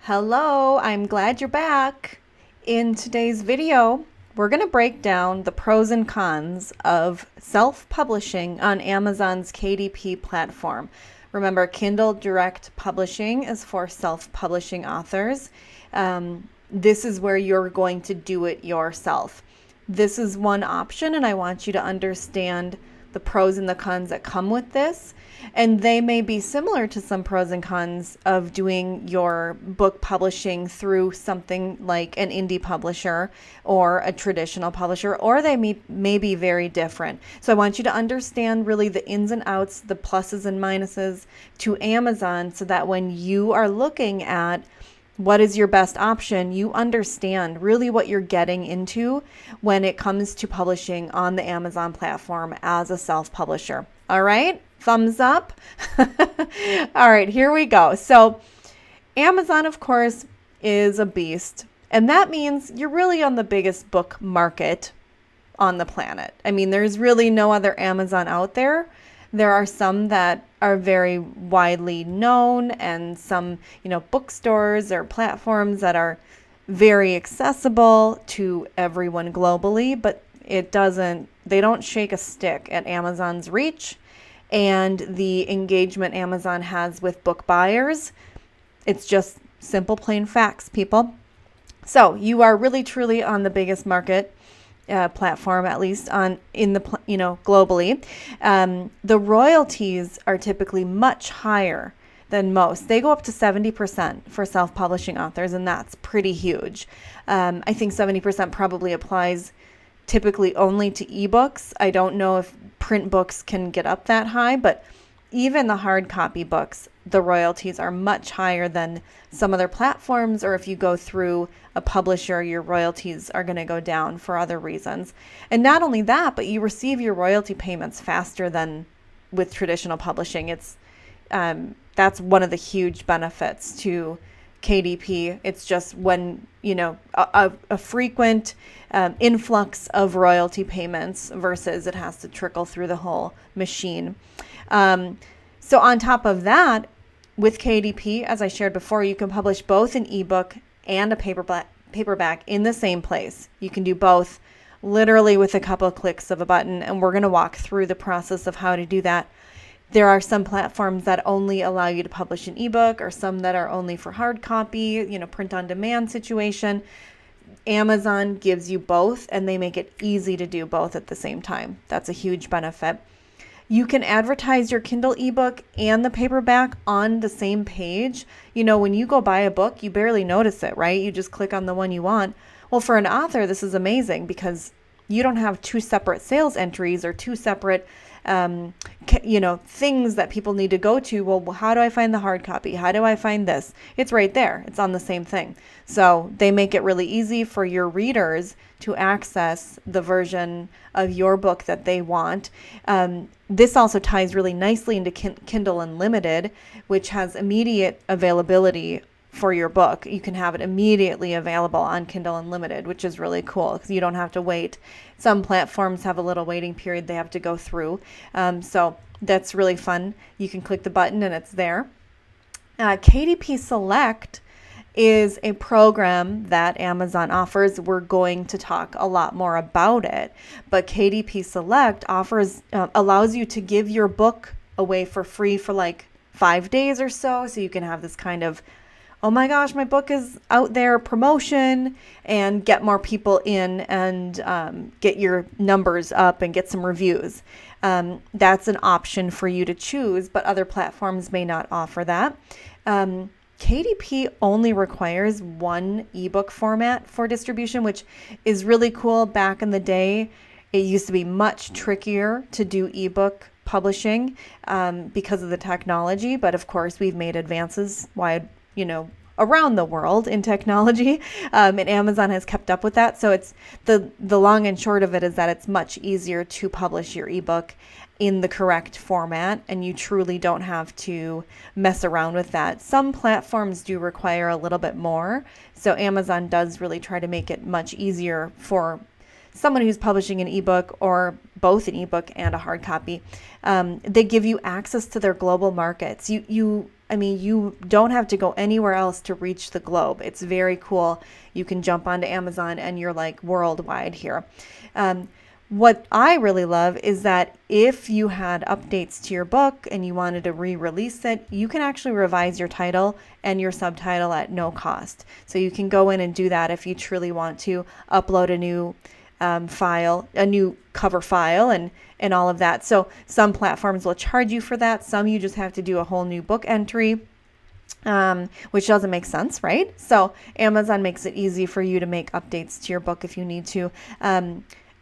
Hello, I'm glad you're back. In today's video, we're going to break down the pros and cons of self-publishing on Amazon's KDP platform. Remember, Kindle Direct Publishing is for self-publishing authors. This is where you're going to do it yourself. This is one option, and I want you to understand the pros and the cons that come with this. And they may be similar to some pros and cons of doing your book publishing through something like an indie publisher or a traditional publisher, or they may be very different. So I want you to understand really the ins and outs, the pluses and minuses to Amazon, so that when you are looking at what is your best option, you understand really what you're getting into when it comes to publishing on the Amazon platform as a self-publisher. All right, thumbs up. All right, here we go. So Amazon, of course, is a beast, and that means you're really on the biggest book market on the planet. I mean, there's really no other Amazon out there. There are some that are very widely known, and some, bookstores or platforms that are very accessible to everyone globally, but they don't shake a stick at Amazon's reach and the engagement Amazon has with book buyers. It's just simple, plain facts, people. So you are really, truly on the biggest market platform, at least globally. The royalties are typically much higher than most. They go up to 70% for self-publishing authors, and that's pretty huge. I think 70% probably applies typically only to ebooks. I don't know if print books can get up that high, but even the hard copy books, the royalties are much higher than some other platforms, or if you go through a publisher, your royalties are going to go down for other reasons. And not only that, but you receive your royalty payments faster than with traditional publishing. That's one of the huge benefits to KDP. It's just when, a frequent influx of royalty payments versus it has to trickle through the whole machine. So on top of that, with KDP, as I shared before, you can publish both an ebook and a paperback in the same place. You can do both literally with a couple of clicks of a button, and we're going to walk through the process of how to do that. There are some platforms that only allow you to publish an ebook, or some that are only for hard copy, print on demand situation. Amazon gives you both, and they make it easy to do both at the same time. That's a huge benefit. You can advertise your Kindle ebook and the paperback on the same page. When you go buy a book, you barely notice it, right? You just click on the one you want. Well, for an author, this is amazing because you don't have two separate sales entries or two separate things that people need to go to. Well, how do I find the hard copy? How do I find this? It's right there. It's on the same thing. So they make it really easy for your readers to access the version of your book that they want. This also ties really nicely into Kindle Unlimited, which has immediate availability for your book. You can have it immediately available on Kindle Unlimited, which is really cool because you don't have to wait. Some platforms have a little waiting period they have to go through. So that's really fun. You can click the button and it's there. KDP Select is a program that Amazon offers. We're going to talk a lot more about it, but KDP Select allows you to give your book away for free for like 5 days or so you can have this kind of, oh my gosh, my book is out there promotion, and get more people in and get your numbers up and get some reviews. That's an option for you to choose, but other platforms may not offer that. KDP only requires one ebook format for distribution, which is really cool. Back in the day, it used to be much trickier to do ebook publishing because of the technology, but of course we've made advances around the world in technology, and Amazon has kept up with that. So it's the long and short of it is that it's much easier to publish your ebook in the correct format, and you truly don't have to mess around with that. Some platforms do require a little bit more, so Amazon does really try to make it much easier for someone who's publishing an ebook or both an ebook and a hard copy. They give you access to their global markets. I mean, you don't have to go anywhere else to reach the globe. It's very cool. You can jump onto Amazon and you're like worldwide here. What I really love is that if you had updates to your book and you wanted to re-release it, you can actually revise your title and your subtitle at no cost. So you can go in and do that if you truly want to upload a new file, a new cover file, and all of that. So some platforms will charge you for that. Some you just have to do a whole new book entry, which doesn't make sense, right? So Amazon makes it easy for you to make updates to your book if you need to.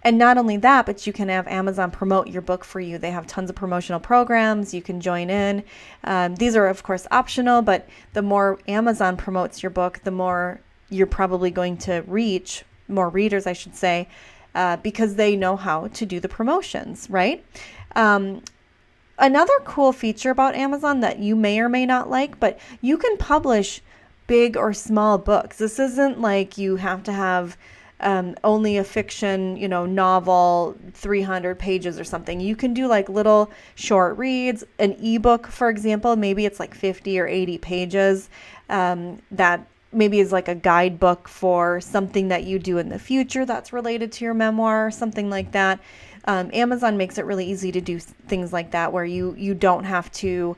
And not only that, but you can have Amazon promote your book for you. They have tons of promotional programs. You can join in. These are, of course, optional, but the more Amazon promotes your book, the more you're probably going to reach more readers, I should say, because they know how to do the promotions, right? Another cool feature about Amazon that you may or may not like, but you can publish big or small books. This isn't like you have to have only a fiction, novel, 300 pages or something. You can do like little short reads, an ebook, for example, maybe it's like 50 or 80 pages, that maybe is like a guidebook for something that you do in the future that's related to your memoir, something like that. Amazon makes it really easy to do things like that, where you don't have to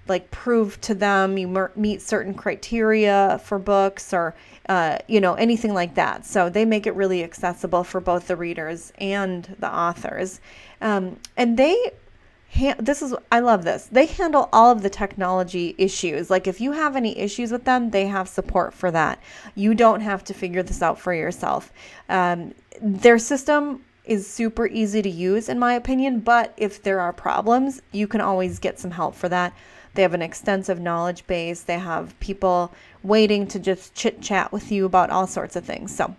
like prove to them you meet certain criteria for books or anything like that. So they make it really accessible for both the readers and the authors. And I love this. They handle all of the technology issues. Like if you have any issues with them, they have support for that. You don't have to figure this out for yourself. Their system is super easy to use, in my opinion, but if there are problems, you can always get some help for that. They have an extensive knowledge base. They have people waiting to just chit chat with you about all sorts of things. So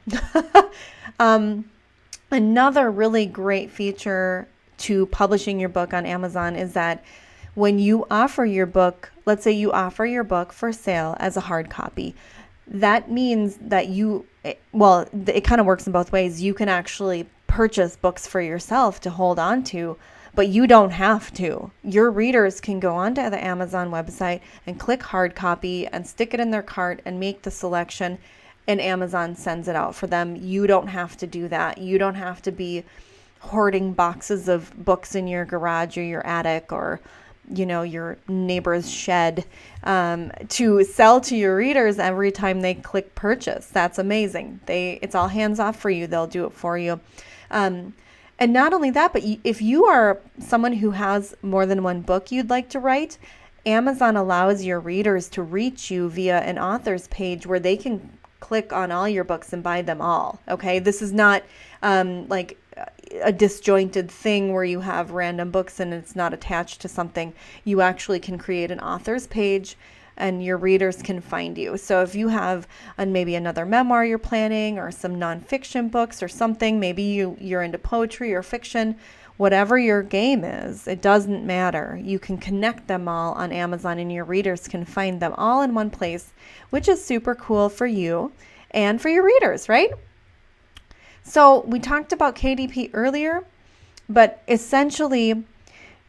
another really great feature to publishing your book on Amazon is that when you offer your book, let's say you offer your book for sale as a hard copy, that means that it kind of works in both ways. You can actually purchase books for yourself to hold on to, but you don't have to. Your readers can go onto the Amazon website and click hard copy and stick it in their cart and make the selection, and Amazon sends it out for them. You don't have to do that. You don't have to be hoarding boxes of books in your garage or your attic or your neighbor's shed to sell to your readers every time they click purchase. That's amazing. It's all hands off for you. They'll do it for you. And not only that, but if you are someone who has more than one book you'd like to write, Amazon allows your readers to reach you via an author's page where they can click on all your books and buy them all. Okay, this is not like a disjointed thing where you have random books and it's not attached to something. You actually can create an author's page and your readers can find you. So if you have maybe another memoir you're planning or some nonfiction books or something, maybe you're into poetry or fiction, whatever your game is, it doesn't matter. You can connect them all on Amazon and your readers can find them all in one place, which is super cool for you and for your readers, right? So we talked about KDP earlier, but essentially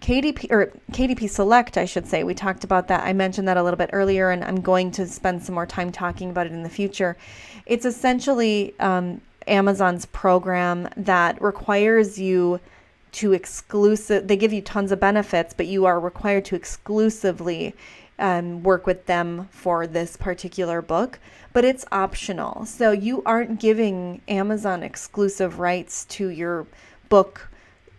KDP Select, I should say. We talked about that. I mentioned that a little bit earlier, and I'm going to spend some more time talking about it in the future. It's essentially Amazon's program that requires you to they give you tons of benefits, but you are required to exclusively work with them for this particular book, but it's optional. So you aren't giving Amazon exclusive rights to your book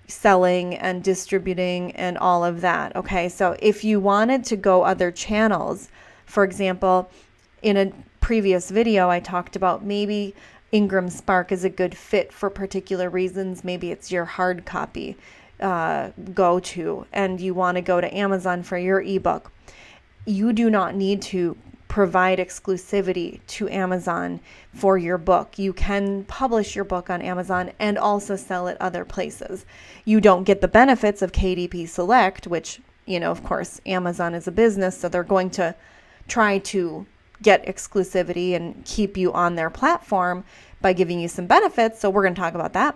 selling and distributing and all of that. Okay, so if you wanted to go other channels, for example, in a previous video, I talked about maybe Ingram Spark is a good fit for particular reasons. Maybe it's your hard copy go-to, and you want to go to Amazon for your ebook. You do not need to provide exclusivity to Amazon for your book. You can publish your book on Amazon and also sell it other places. You don't get the benefits of KDP Select, which, of course, Amazon is a business, so they're going to try to get exclusivity and keep you on their platform by giving you some benefits. So we're going to talk about that.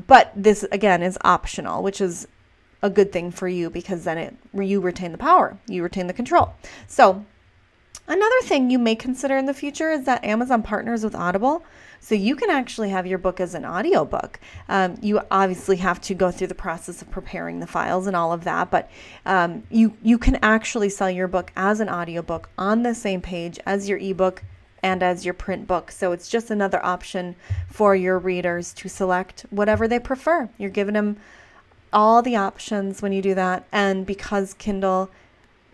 But this, again, is optional, which is a good thing for you, because then you retain the power, you retain the control. So another thing you may consider in the future is that Amazon partners with Audible. So you can actually have your book as an audiobook. You obviously have to go through the process of preparing the files and all of that, but you can actually sell your book as an audiobook on the same page as your ebook and as your print book. So it's just another option for your readers to select whatever they prefer. You're giving them all the options when you do that. And because Kindle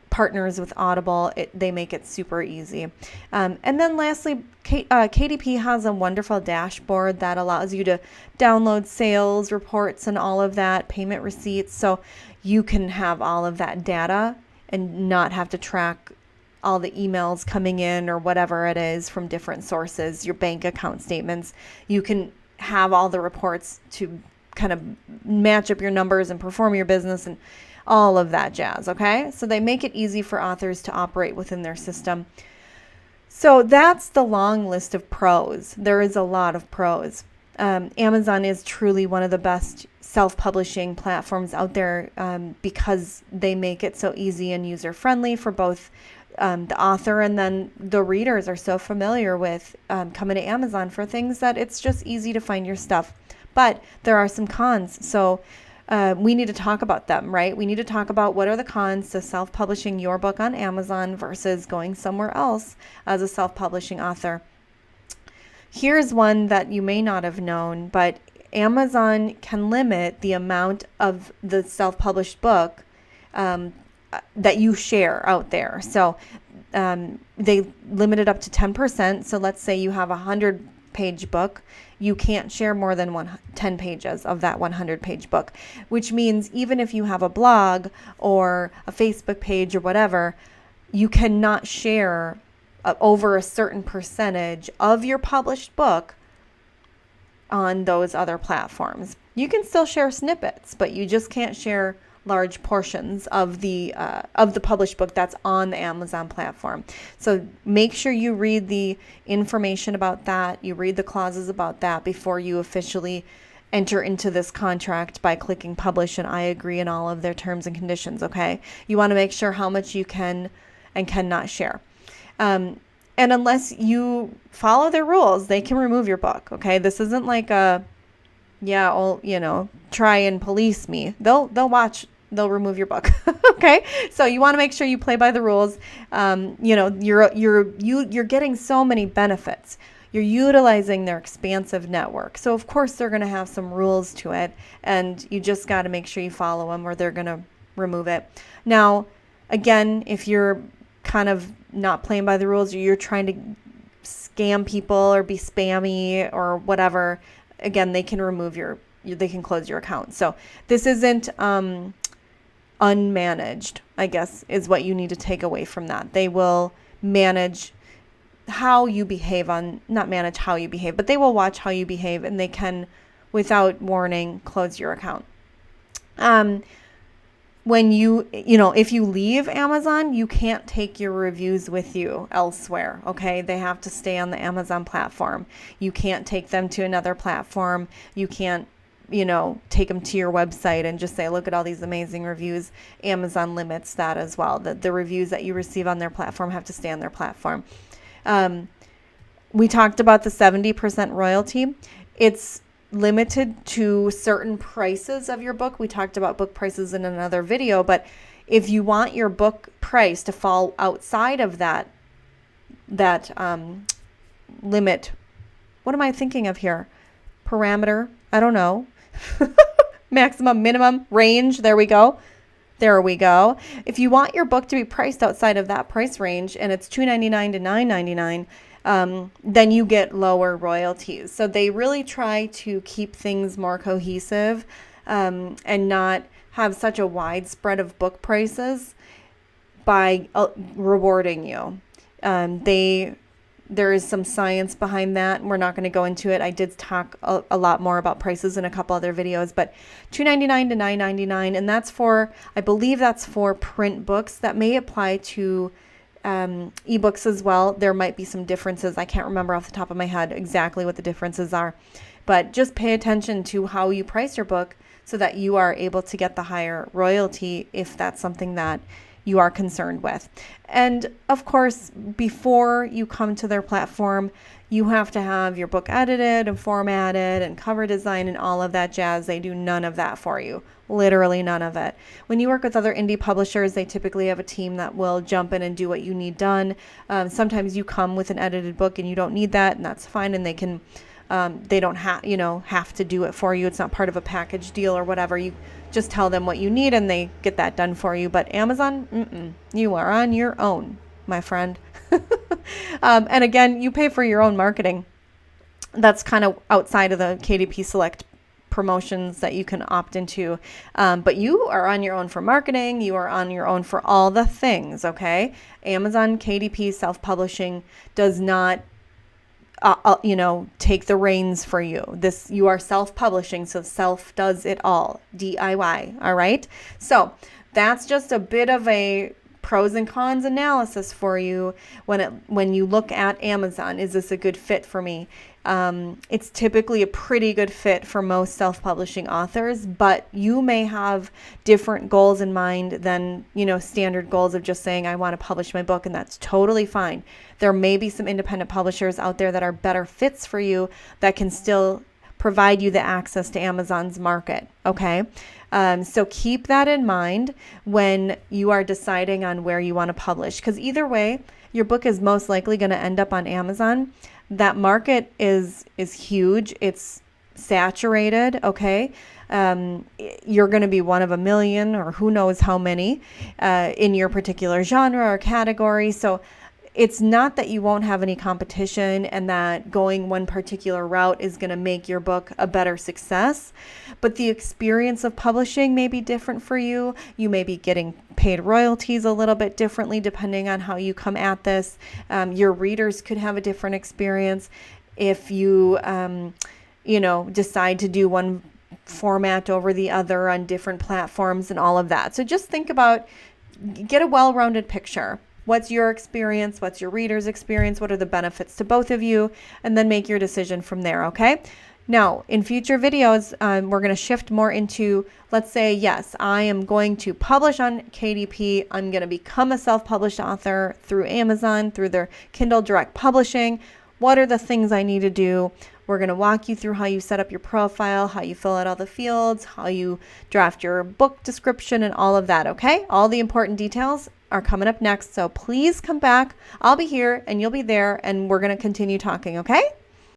partners with Audible, they make it super easy. And then lastly, KDP has a wonderful dashboard that allows you to download sales reports and all of that, payment receipts. So you can have all of that data and not have to track all the emails coming in or whatever it is from different sources, your bank account statements. You can have all the reports to kind of match up your numbers and perform your business and all of that jazz, okay? So they make it easy for authors to operate within their system. So that's the long list of pros. There is a lot of pros. Amazon is truly one of the best self-publishing platforms out there because they make it so easy and user-friendly for both the author, and then the readers are so familiar with coming to Amazon for things that it's just easy to find your stuff. But there are some cons. So we need to talk about them, right? We need to talk about what are the cons to self-publishing your book on Amazon versus going somewhere else as a self-publishing author. Here's one that you may not have known, but Amazon can limit the amount of the self-published book that you share out there. So they limit it up to 10%. So let's say you have a 100-page book. You can't share more than 10 pages of that 100-page book, which means even if you have a blog or a Facebook page or whatever, you cannot share over a certain percentage of your published book on those other platforms. You can still share snippets, but you just can't share large portions of the published book that's on the Amazon platform. So make sure you read the information about that. You read the clauses about that before you officially enter into this contract by clicking publish and I agree in all of their terms and conditions, okay? You want to make sure how much you can and cannot share. And unless you follow their rules, they can remove your book, okay? This isn't like try and police me. They'll remove your book. Okay. So you want to make sure you play by the rules. You're getting so many benefits. You're utilizing their expansive network. So of course they're going to have some rules to it, and you just got to make sure you follow them or they're going to remove it. Now, again, if you're kind of not playing by the rules or you're trying to scam people or be spammy or whatever, again, they can they can close your account. So this isn't unmanaged, I guess, is what you need to take away from that. They will manage how you behave not manage how you behave, but they will watch how you behave, and they can, without warning, close your account. When if you leave Amazon, you can't take your reviews with you elsewhere, okay? They have to stay on the Amazon platform. You can't take them to another platform. You can't take them to your website and just say, look at all these amazing reviews. Amazon limits that as well. The reviews that you receive on their platform have to stay on their platform. We talked about the 70% royalty. It's limited to certain prices of your book. We talked about book prices in another video, but if you want your book price to fall outside of that limit, what am I thinking of here? Parameter? I don't know. Maximum, minimum, range. There we go. If you want your book to be priced outside of that price range and it's $2.99 to $9.99, then you get lower royalties. So they really try to keep things more cohesive and not have such a wide spread of book prices by rewarding you. There is some science behind that. We're not going to go into it. I did talk a lot more about prices in a couple other videos, but $2.99 to $9.99, and I believe that's for print books. That may apply to ebooks as well. There might be some differences. I can't remember off the top of my head exactly what the differences are, but just pay attention to how you price your book so that you are able to get the higher royalty if that's something that you are concerned with. And of course, before you come to their platform, you have to have your book edited and formatted and cover design and all of that jazz. They do none of that for you. Literally none of it. When you work with other indie publishers, they typically have a team that will jump in and do what you need done. Sometimes you come with an edited book and you don't need that, and that's fine. And they don't have to do it for you. It's not part of a package deal or whatever. You just tell them what you need and they get that done for you. But Amazon, you are on your own, my friend. And again, you pay for your own marketing. That's kind of outside of the KDP Select promotions that you can opt into. But you are on your own for marketing. You are on your own for all the things, okay? Amazon KDP self-publishing does not take the reins for you. You are self-publishing, so self does it all. DIY, all right? So that's just a bit of a pros and cons analysis for you when you look at Amazon. Is this a good fit for me? It's typically a pretty good fit for most self-publishing authors, but you may have different goals in mind than, standard goals of just saying, I want to publish my book, and that's totally fine. There may be some independent publishers out there that are better fits for you that can still provide you the access to Amazon's market, okay? So keep that in mind when you are deciding on where you want to publish, because either way, your book is most likely going to end up on Amazon. That market is huge. It's saturated, okay? You're going to be one of a million or who knows how many in your particular genre or category. So it's not that you won't have any competition and that going one particular route is going to make your book a better success, but the experience of publishing may be different for you. You may be getting paid royalties a little bit differently depending on how you come at this. Your readers could have a different experience if you, decide to do one format over the other on different platforms and all of that. So just think about, get a well-rounded picture. What's your experience? What's your reader's experience? What are the benefits to both of you? And then make your decision from there, okay? Now, in future videos, we're going to shift more into, let's say, yes, I am going to publish on KDP. I'm going to become a self-published author through Amazon, through their Kindle Direct Publishing. What are the things I need to do? We're going to walk you through how you set up your profile, how you fill out all the fields, how you draft your book description, and all of that, okay? All the important details are coming up next, so please come back. I'll be here and you'll be there, and we're going to continue talking, okay?